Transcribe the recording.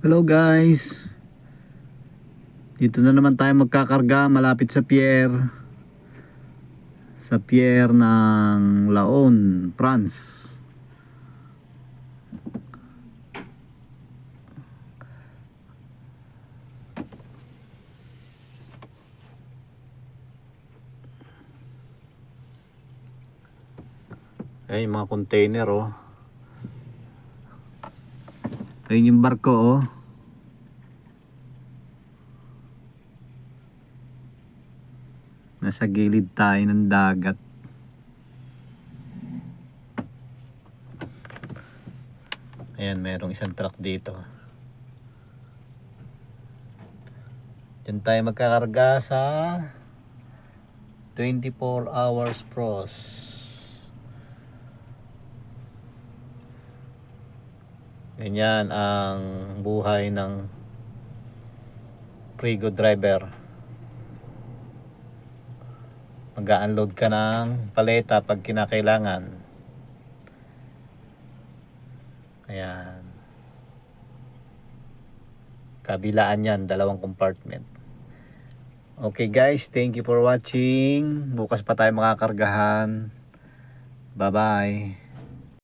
Hello guys, dito na naman tayo magkakarga malapit sa pier ng Laon, France. Ayun yung mga container oh. Ayun yung barko oh. Nasa gilid tayo ng dagat. Ayan, mayroong isang truck dito. Diyan tayo magkakarga sa 24 hours pros. Ganyan ang buhay ng Prigo driver. Mag-unload ka ng paleta pag kinakailangan. Ayan. Kabilaan yan, 2 compartment. Okay guys, thank you for watching. Bukas pa tayo makakargahan. Bye bye.